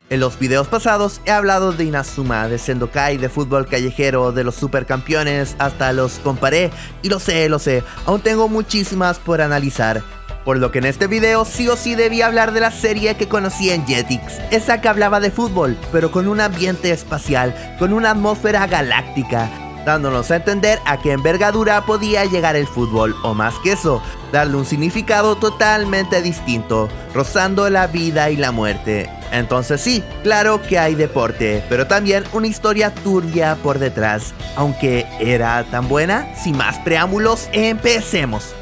En los videos pasados he hablado de Inazuma, de Sendokai, de fútbol callejero, de los supercampeones, hasta los comparé, y lo sé, aún tengo muchísimas por analizar. Por lo que en este video sí o sí debí hablar de la serie que conocí en Jetix, esa que hablaba de fútbol, pero con un ambiente espacial, con una atmósfera galáctica, dándonos a entender a qué envergadura podía llegar el fútbol, o más que eso, darle un significado totalmente distinto, rozando la vida y la muerte. Entonces sí, claro que hay deporte, pero también una historia turbia por detrás. Aunque ¿era tan buena? Sin más preámbulos, empecemos.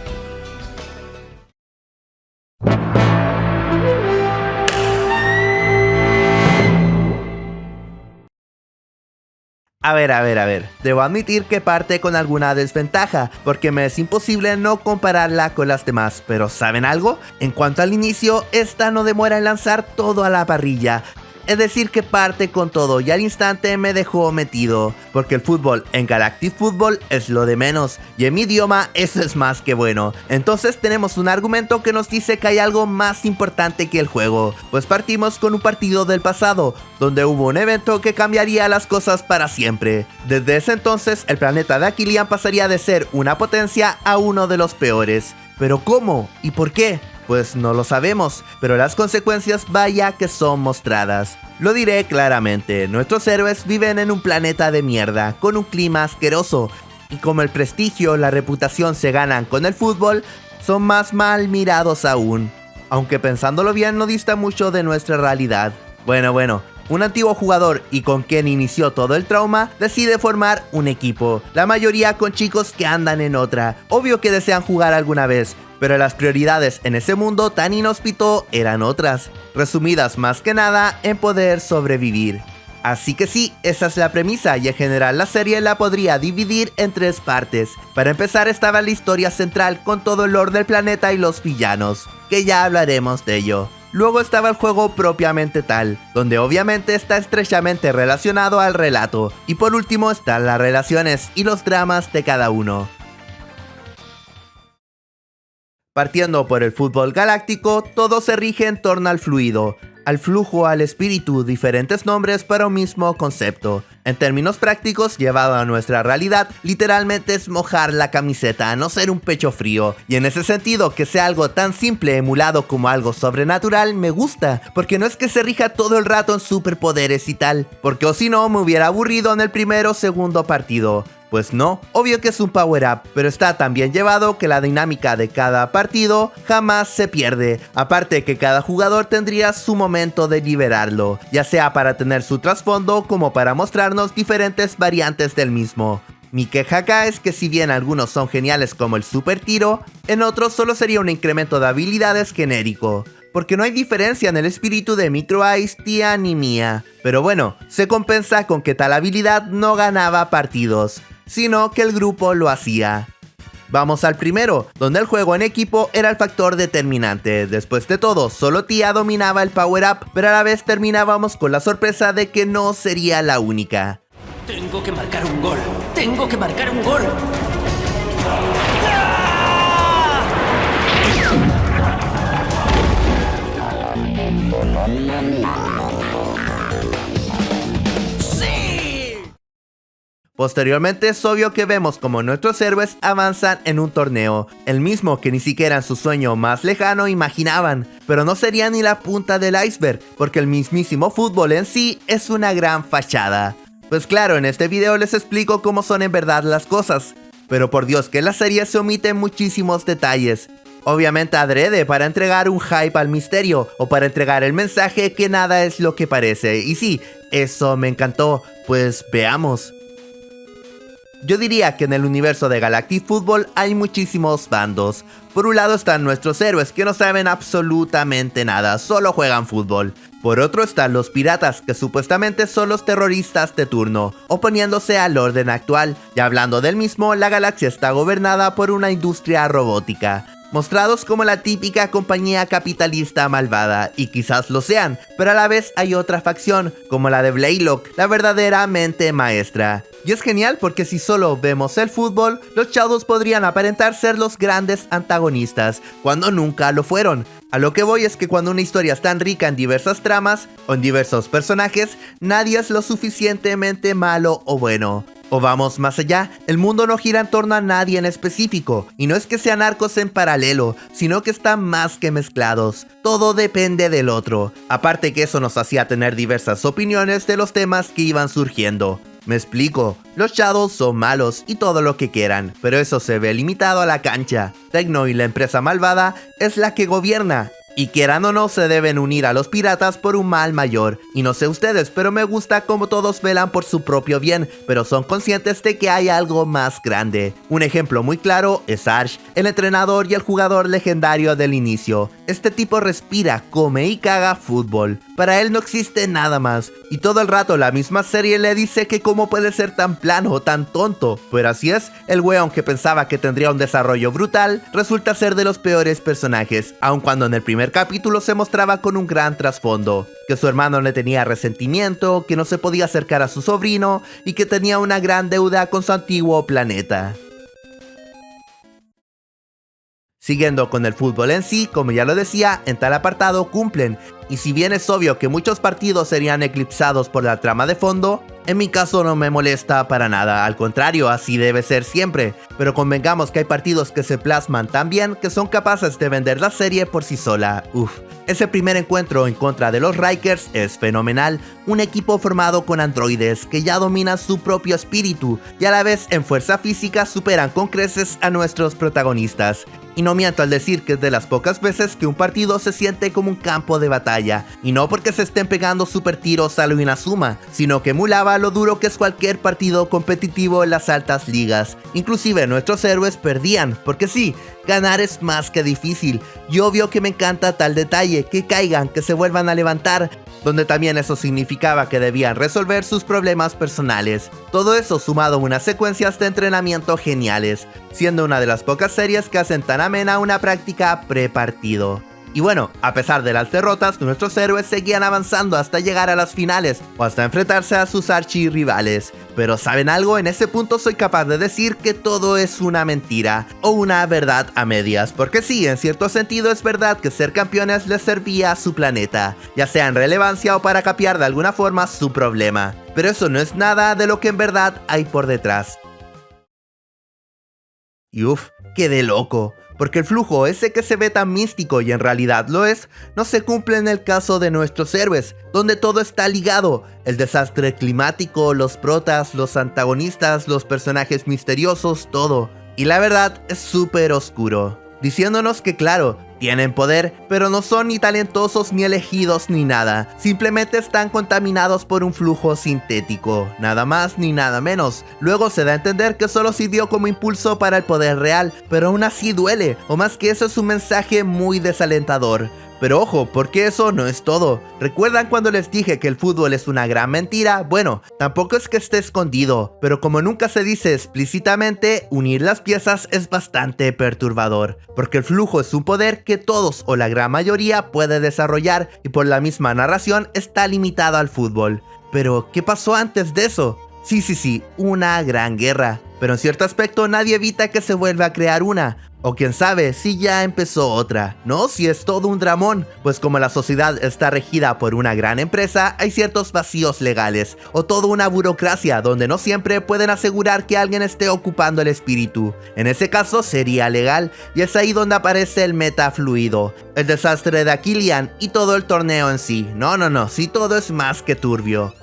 A ver, debo admitir que parte con alguna desventaja, porque me es imposible no compararla con las demás, pero ¿saben algo? En cuanto al inicio, esta no demora en lanzar todo a la parrilla. Es decir que parte con todo y al instante me dejó metido, porque el fútbol en Galactic Football es lo de menos, y en mi idioma eso es más que bueno. Entonces tenemos un argumento que nos dice que hay algo más importante que el juego, pues partimos con un partido del pasado, donde hubo un evento que cambiaría las cosas para siempre. Desde ese entonces el planeta de Aquilian pasaría de ser una potencia a uno de los peores. ¿Pero cómo? ¿Y por qué? Pues no lo sabemos, pero las consecuencias vaya que son mostradas. Lo diré claramente, nuestros héroes viven en un planeta de mierda, con un clima asqueroso, y como el prestigio, la reputación se ganan con el fútbol, son más mal mirados aún. Aunque pensándolo bien no dista mucho de nuestra realidad. Bueno, un antiguo jugador y con quien inició todo el trauma decide formar un equipo, la mayoría con chicos que andan en otra, obvio que desean jugar alguna vez, pero las prioridades en ese mundo tan inhóspito eran otras, resumidas más que nada en poder sobrevivir. Así que sí, esa es la premisa y en general la serie la podría dividir en 3 partes. Para empezar estaba la historia central con todo el lore del planeta y los villanos, que ya hablaremos de ello. Luego estaba el juego propiamente tal, donde obviamente está estrechamente relacionado al relato. Y por último están las relaciones y los dramas de cada uno. Partiendo por el fútbol galáctico, todo se rige en torno al fluido, al flujo, al espíritu, diferentes nombres para un mismo concepto. En términos prácticos, llevado a nuestra realidad, literalmente es mojar la camiseta, no ser un pecho frío. Y en ese sentido, que sea algo tan simple emulado como algo sobrenatural, me gusta, porque no es que se rija todo el rato en superpoderes y tal, porque o si no me hubiera aburrido en el primero o segundo partido. Pues no, obvio que es un power up, pero está tan bien llevado que la dinámica de cada partido jamás se pierde, aparte que cada jugador tendría su momento de liberarlo, ya sea para tener su trasfondo como para mostrarnos diferentes variantes del mismo. Mi queja acá es que si bien algunos son geniales como el super tiro, en otros solo sería un incremento de habilidades genérico, porque no hay diferencia en el espíritu de Micro Ice, Tía ni Mía. Pero bueno, se compensa con que tal habilidad no ganaba partidos, sino que el grupo lo hacía. Vamos al primero, donde el juego en equipo era el factor determinante. Después de todo, solo Tía dominaba el power up, pero a la vez terminábamos con la sorpresa de que no sería la única. Tengo que marcar un gol. Tengo que marcar un gol. Posteriormente es obvio que vemos como nuestros héroes avanzan en un torneo, el mismo que ni siquiera en su sueño más lejano imaginaban, pero no sería ni la punta del iceberg, porque el mismísimo fútbol en sí es una gran fachada. Pues claro, en este video les explico cómo son en verdad las cosas, pero por Dios que en la serie se omiten muchísimos detalles. Obviamente adrede para entregar un hype al misterio, o para entregar el mensaje que nada es lo que parece, y sí, eso me encantó, pues veamos. Yo diría que en el universo de Galactic Football hay muchísimos bandos. Por un lado están nuestros héroes que no saben absolutamente nada, solo juegan fútbol. Por otro están los piratas, que supuestamente son los terroristas de turno, oponiéndose al orden actual. Y hablando del mismo, la galaxia está gobernada por una industria robótica. mostrados como la típica compañía capitalista malvada, y quizás lo sean, pero a la vez hay otra facción, como la de Blaylock, la verdadera mente maestra. Y es genial porque si solo vemos el fútbol, los Shadows podrían aparentar ser los grandes antagonistas, cuando nunca lo fueron. A lo que voy es que cuando una historia es tan rica en diversas tramas o en diversos personajes, nadie es lo suficientemente malo o bueno. O vamos más allá, el mundo no gira en torno a nadie en específico, y no es que sean arcos en paralelo, sino que están más que mezclados. Todo depende del otro. Aparte que eso nos hacía tener diversas opiniones de los temas que iban surgiendo. Me explico, los Shadows son malos y todo lo que quieran, pero eso se ve limitado a la cancha. Tecno y la empresa malvada es la que gobierna. Y quieran o no, se deben unir a los piratas por un mal mayor. Y no sé ustedes, pero me gusta cómo todos velan por su propio bien, pero son conscientes de que hay algo más grande. Un ejemplo muy claro es Ash, el entrenador y el jugador legendario del inicio. Este tipo respira, come y caga fútbol. Para él no existe nada más. Y todo el rato la misma serie le dice que cómo puede ser tan plano, tan tonto. Pero así es, el weón que pensaba que tendría un desarrollo brutal, resulta ser de los peores personajes, aun cuando en el primer capítulo se mostraba con un gran trasfondo, que su hermano le tenía resentimiento, que no se podía acercar a su sobrino y que tenía una gran deuda con su antiguo planeta. Siguiendo con el fútbol en sí, como ya lo decía, en tal apartado cumplen, y si bien es obvio que muchos partidos serían eclipsados por la trama de fondo, en mi caso no me molesta para nada, al contrario, así debe ser siempre, pero convengamos que hay partidos que se plasman tan bien que son capaces de vender la serie por sí sola. Ese primer encuentro en contra de los Rikers es fenomenal, un equipo formado con androides que ya dominan su propio espíritu y a la vez en fuerza física superan con creces a nuestros protagonistas. Y no miento al decir que es de las pocas veces que un partido se siente como un campo de batalla, y no porque se estén pegando super tiros a lo Inazuma, sino que emulaba lo duro que es cualquier partido competitivo en las altas ligas. Inclusive nuestros héroes perdían, porque sí, ganar es más que difícil, y obvio que me encanta tal detalle, que caigan, que se vuelvan a levantar, donde también eso significaba que debían resolver sus problemas personales. Todo eso sumado a unas secuencias de entrenamiento geniales, siendo una de las pocas series que hacen tan amena una práctica pre-partido. Y bueno, a pesar de las derrotas, nuestros héroes seguían avanzando hasta llegar a las finales o hasta enfrentarse a sus archirrivales. Pero ¿saben algo? En ese punto soy capaz de decir que todo es una mentira o una verdad a medias, porque sí, en cierto sentido es verdad que ser campeones les servía a su planeta, ya sea en relevancia o para capear de alguna forma su problema. Pero eso no es nada de lo que en verdad hay por detrás. Y quedé loco. Porque el flujo ese que se ve tan místico y en realidad lo es, no se cumple en el caso de nuestros héroes, donde todo está ligado, el desastre climático, los protas, los antagonistas, los personajes misteriosos, todo. Y la verdad es súper oscuro, diciéndonos que claro, tienen poder, pero no son ni talentosos ni elegidos ni nada, simplemente están contaminados por un flujo sintético, nada más ni nada menos. Luego se da a entender que solo sirvió como impulso para el poder real, pero aún así duele, o más que eso es un mensaje muy desalentador. Pero ojo, porque eso no es todo. ¿Recuerdan cuando les dije que el fútbol es una gran mentira? Bueno, tampoco es que esté escondido, pero como nunca se dice explícitamente, unir las piezas es bastante perturbador, porque el flujo es un poder que todos o la gran mayoría puede desarrollar y por la misma narración está limitado al fútbol. Pero, ¿qué pasó antes de eso? Sí, una gran guerra, pero en cierto aspecto nadie evita que se vuelva a crear una. O quién sabe si ya empezó otra, ¿no? Si es todo un dramón, pues como la sociedad está regida por una gran empresa, hay ciertos vacíos legales, o toda una burocracia donde no siempre pueden asegurar que alguien esté ocupando el espíritu. En ese caso sería legal, y es ahí donde aparece el metafluido, el desastre de Aquilian y todo el torneo en sí. No, si todo es más que turbio.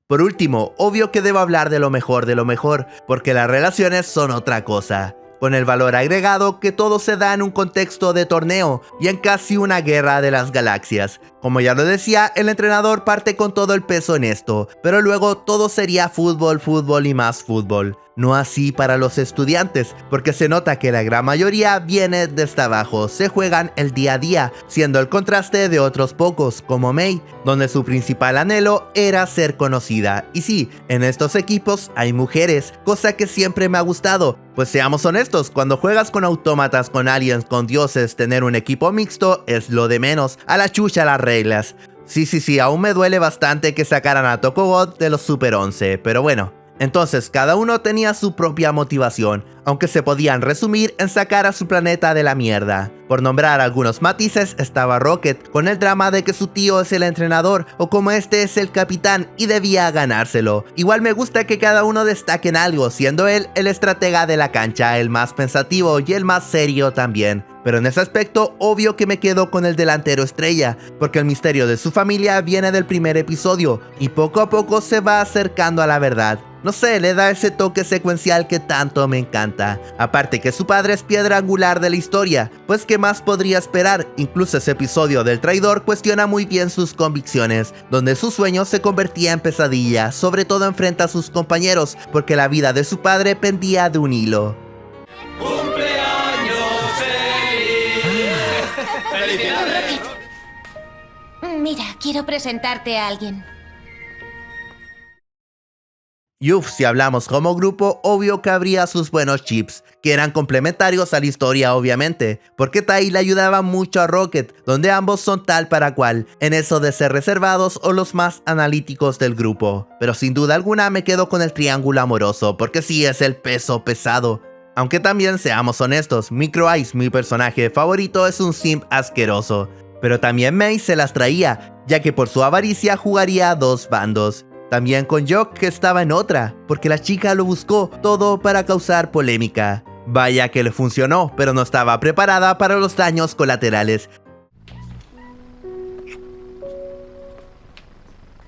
Por último, obvio que debo hablar de lo mejor, porque las relaciones son otra cosa, con el valor agregado que todo se da en un contexto de torneo y en casi una guerra de las galaxias, Como ya lo decía, el entrenador parte con todo el peso en esto, pero luego todo sería fútbol, fútbol y más fútbol. No así para los estudiantes, porque se nota que la gran mayoría viene desde abajo, se juegan el día a día, siendo el contraste de otros pocos, como Mei, donde su principal anhelo era ser conocida. Y sí, en estos equipos hay mujeres, cosa que siempre me ha gustado, pues seamos honestos, cuando juegas con autómatas, con aliens, con dioses, tener un equipo mixto es lo de menos, a la chucha las reglas. Sí, aún me duele bastante que sacaran a Tokobot de los Super 11, pero bueno. Entonces cada uno tenía su propia motivación, aunque se podían resumir en sacar a su planeta de la mierda. Por nombrar algunos matices estaba Rocket, con el drama de que su tío es el entrenador, o como este es el capitán y debía ganárselo. Igual me gusta que cada uno destaque en algo, siendo él el estratega de la cancha, el más pensativo y el más serio también. Pero en ese aspecto, obvio que me quedo con el delantero estrella, porque el misterio de su familia viene del primer episodio, y poco a poco se va acercando a la verdad. No sé, le da ese toque secuencial que tanto me encanta. Aparte que su padre es piedra angular de la historia, pues ¿qué más podría esperar? Incluso ese episodio del traidor cuestiona muy bien sus convicciones, donde su sueño se convertía en pesadilla, sobre todo enfrente a sus compañeros, porque la vida de su padre pendía de un hilo. ¡Felicidades! Mira, quiero presentarte a alguien. Y si hablamos como grupo, obvio que habría sus buenos chips, que eran complementarios a la historia obviamente, porque Tai le ayudaba mucho a Rocket, donde ambos son tal para cual, en eso de ser reservados o los más analíticos del grupo. Pero sin duda alguna me quedo con el triángulo amoroso, porque sí es el peso pesado. Aunque también seamos honestos, Micro Ice, mi personaje favorito, es un simp asqueroso. Pero también Mei se las traía, ya que por su avaricia jugaría a dos bandos. También con Jock, que estaba en otra, porque la chica lo buscó todo para causar polémica. Vaya que le funcionó, pero no estaba preparada para los daños colaterales.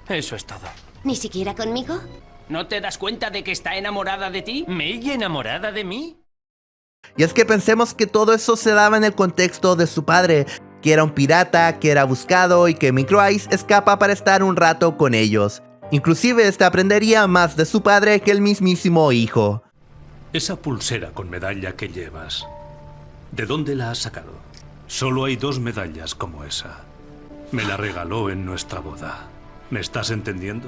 Eso es todo. ¿Ni siquiera conmigo? ¿No te das cuenta de que está enamorada de ti? ¿Mei enamorada de mí? Y es que pensemos que todo eso se daba en el contexto de su padre, que era un pirata, que era buscado y que Micro Ice escapa para estar un rato con ellos. Inclusive este aprendería más de su padre que el mismísimo hijo. Esa pulsera con medalla que llevas, ¿de dónde la has sacado? Solo hay 2 medallas como esa. Me la regaló en nuestra boda. ¿Me estás entendiendo?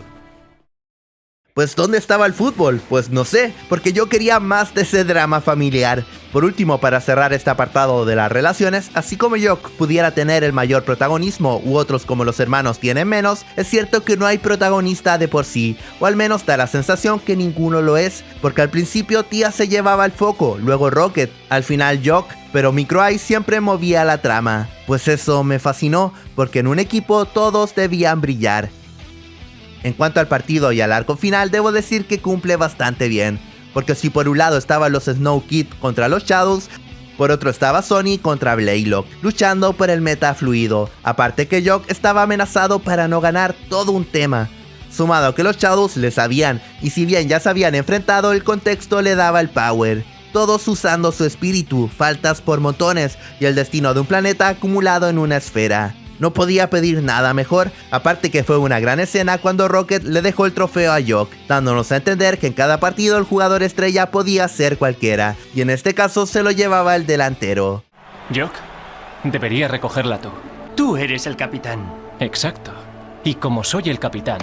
Pues ¿dónde estaba el fútbol? Pues no sé, porque yo quería más de ese drama familiar. Por último, para cerrar este apartado de las relaciones, así como Jock pudiera tener el mayor protagonismo u otros como los hermanos tienen menos, es cierto que no hay protagonista de por sí, o al menos da la sensación que ninguno lo es, porque al principio Tia se llevaba el foco, luego Rocket, al final Jock, pero Micro Ice siempre movía la trama. Pues eso me fascinó, porque en un equipo todos debían brillar. En cuanto al partido y al arco final, debo decir que cumple bastante bien, porque si por un lado estaban los Snow Kid contra los Shadows, por otro estaba Sony contra Blaylock, luchando por el meta fluido, aparte que Jock estaba amenazado para no ganar, todo un tema. Sumado a que los Shadows le sabían, y si bien ya se habían enfrentado, el contexto le daba el power. Todos usando su espíritu, faltas por montones, y el destino de un planeta acumulado en una esfera. No podía pedir nada mejor, aparte que fue una gran escena cuando Rocket le dejó el trofeo a Jock, dándonos a entender que en cada partido el jugador estrella podía ser cualquiera, y en este caso se lo llevaba el delantero. Jock, debería recogerla tú. Tú eres el capitán. Exacto. Y como soy el capitán,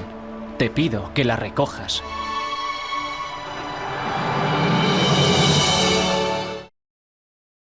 te pido que la recojas.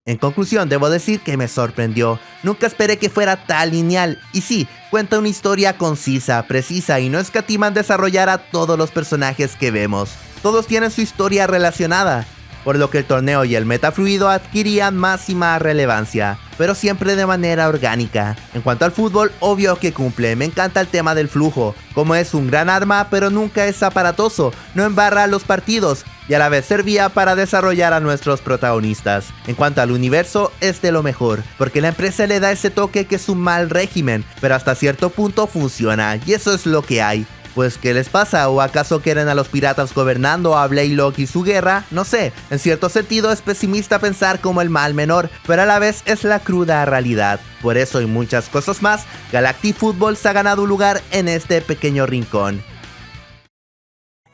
En conclusión, debo decir que me sorprendió. Nunca esperé que fuera tan lineal. Y sí, cuenta una historia concisa, precisa y no escatima en desarrollar a todos los personajes que vemos. Todos tienen su historia relacionada, por lo que el torneo y el metafluido adquirían más y más relevancia, pero siempre de manera orgánica. En cuanto al fútbol, obvio que cumple, me encanta el tema del flujo, como es un gran arma pero nunca es aparatoso, no embarra los partidos, y a la vez servía para desarrollar a nuestros protagonistas. En cuanto al universo, es de lo mejor, porque la empresa le da ese toque que es un mal régimen, pero hasta cierto punto funciona, y eso es lo que hay. Pues ¿qué les pasa? ¿O acaso quieren a los piratas gobernando, a Blaylock y su guerra? No sé, en cierto sentido es pesimista pensar como el mal menor, pero a la vez es la cruda realidad. Por eso y muchas cosas más, Galactic Football se ha ganado un lugar en este pequeño rincón.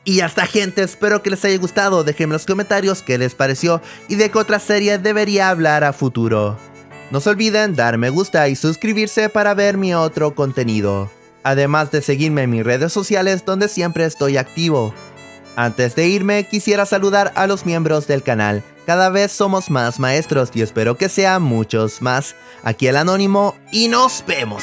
Y ya está, gente, espero que les haya gustado, déjenme en los comentarios qué les pareció y de qué otra serie debería hablar a futuro. No se olviden dar me gusta y suscribirse para ver mi otro contenido, además de seguirme en mis redes sociales donde siempre estoy activo. Antes de irme quisiera saludar a los miembros del canal, cada vez somos más maestros y espero que sean muchos más. Aquí el Anónimo y nos vemos.